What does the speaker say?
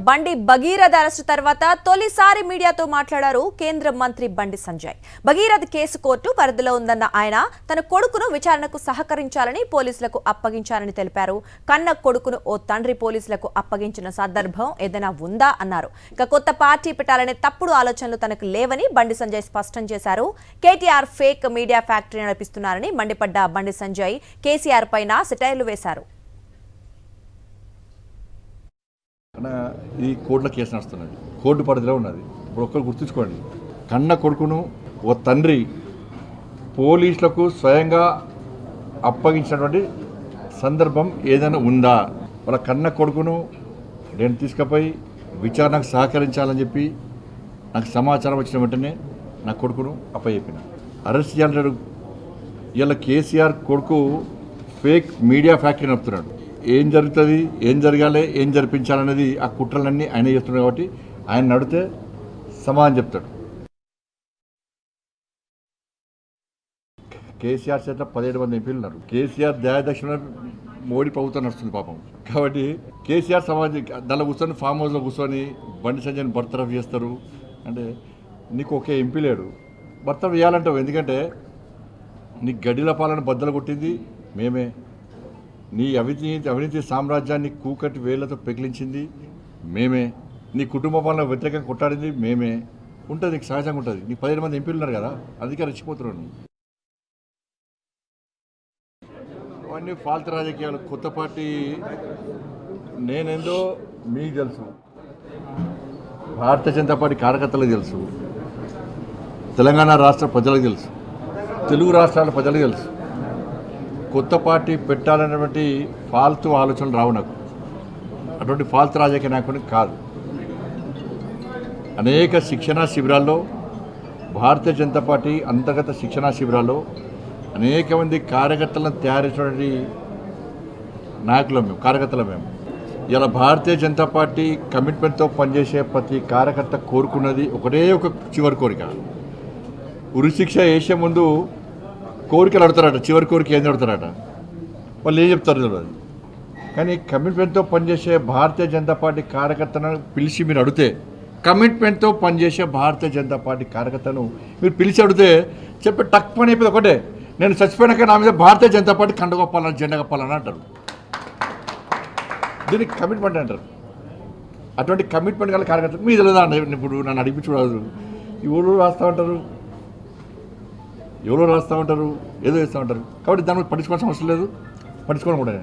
బండి భగీరథ అరెస్టు తర్వాత తొలిసారి మీడియాతో మాట్లాడారు కేంద్ర మంత్రి బండి సంజయ్. భగీరథ కేసు కోర్టు పరిధిలో ఉందన్న ఆయన తన కొడుకును విచారణకు సహకరించాలని పోలీసులకు అప్పగించారని తెలిపారు. కన్న కొడుకును ఓ తండ్రి పోలీసులకు అప్పగించిన సందర్భం ఏదైనా ఉందా అన్నారు. ఇక కొత్త పార్టీ పెట్టాలనే తప్పుడు ఆలోచనలు తనకు లేవని బండి సంజయ్ స్పష్టం చేశారు. KTR fake media factory నడిపిస్తున్నారని మండిపడ్డ Bandi Sanjay KCR పైన సెటైర్లు వేశారు. ఈ కోర్టుల కేసు నడుస్తున్నది, కోర్టు పరిధిలో ఉన్నది. ఇప్పుడు ఒక్కరు గుర్తుంచుకోండి, కన్న కొడుకును ఓ తండ్రి పోలీసులకు స్వయంగా అప్పగించినటువంటి సందర్భం ఏదైనా ఉందా? వాళ్ళ కన్న కొడుకును నేను తీసుకుపోయి విచారణకు సహకరించాలని చెప్పి నాకు సమాచారం వచ్చిన వెంటనే నా కొడుకును అప్పచెప్పిన. అరెస్ట్ చేయాలంటాడు. ఇలా కేసీఆర్ కొడుకు ఫేక్ మీడియా ఫ్యాక్టరీ నడుపుతున్నాడు. ఏం జరుగుతుంది, ఏం జరగాలి, ఏం జరిపించాలనేది ఆ కుట్రలన్నీ ఆయన చేస్తున్నాడు. కాబట్టి ఆయన నడితే సమాధానం చెప్తాడు. కేసీఆర్ చేత 17 మంది ఎంపీలు ఉన్నారు. కేసీఆర్ దయాదక్షిణ మోడీ ప్రభుత్వం నడుస్తుంది పాపం. కాబట్టి కేసీఆర్ సమాజం దానిలో కూర్చొని ఫామ్ హౌస్లో కూర్చొని బండి సంజయ్ని బర్తరఫ్ చేస్తారు. అంటే నీకు ఒకే ఎంపీ లేడు, బర్తరఫ్ చేయాలంటావు. ఎందుకంటే నీ గడిల పాలన బద్దలు కొట్టింది మేమే, నీ అవినీతి సామ్రాజ్యాన్ని కూకటి వేళ్లతో పెకిలించింది మేమే, నీ కుటుంబ పాలన వ్యతిరేకంగా కొట్టాడింది మేమే. ఉంటుంది, నీకు సహజంగా ఉంటుంది. నీకు 17 మంది ఎంపీలు ఉన్నారు కదా, అందుకే రెచ్చిపోతున్నాను. అవన్నీ ఫాల్తు రాజకీయాలు. కొత్త పార్టీ నేనేందో మీకు తెలుసు, భారతీయ జనతా పార్టీ కార్యకర్తలకు తెలుసు, తెలంగాణ రాష్ట్ర ప్రజలకు తెలుసు, తెలుగు రాష్ట్రాల ప్రజలకు తెలుసు. కొత్త పార్టీ పెట్టాలనేటువంటి ఫాల్తు ఆలోచనలు రావు నాకు. అటువంటి ఫాల్తు రాజకీయ నాయకుడిని కాదు. అనేక శిక్షణా శిబిరాల్లో, భారతీయ జనతా పార్టీ అంతర్గత శిక్షణా శిబిరాల్లో అనేక మంది కార్యకర్తలను తయారు చేసినటువంటి నాయకులం మేము, కార్యకర్తలు మేము. ఇలా భారతీయ జనతా పార్టీ కమిట్మెంట్తో పనిచేసే ప్రతి కార్యకర్త కోరుకున్నది ఒకటే ఒక చివరి కోరిక. ఉరిశిక్ష వేసే ముందు కోరికలు అడుగుతారట, చివరి కోరిక ఏం అడుగుతారట, వాళ్ళు ఏం చెప్తారు తెలియదు. కానీ కమిట్మెంట్తో పనిచేసే భారతీయ జనతా పార్టీ కార్యకర్తలను పిలిచి మీరు అడిగితే, కమిట్మెంట్తో పనిచేసే భారతీయ జనతా పార్టీ కార్యకర్తను మీరు పిలిచి అడిగితే చెప్పి టక్ పని అయిపోయింది ఒకటే, నేను చచ్చిపోయినాక నా మీద భారతీయ జనతా పార్టీ కండ కప్పాలని, జెండా కప్పాలని అంటారు. దీనికి కమిట్మెంట్ అంటారు. అటువంటి కమిట్మెంట్ గల కార్యకర్తలు మీద లేదా ఇప్పుడు నన్ను అడిపించకూడదు. ఎవరు రాస్తూ ఉంటారు, ఎవరో రాస్తూ ఉంటారు, ఏదో చేస్తూ ఉంటారు. కాబట్టి దాని మీద పట్టించుకోవాల్సిన అవసరం లేదు, పట్టించుకోవడం కూడా.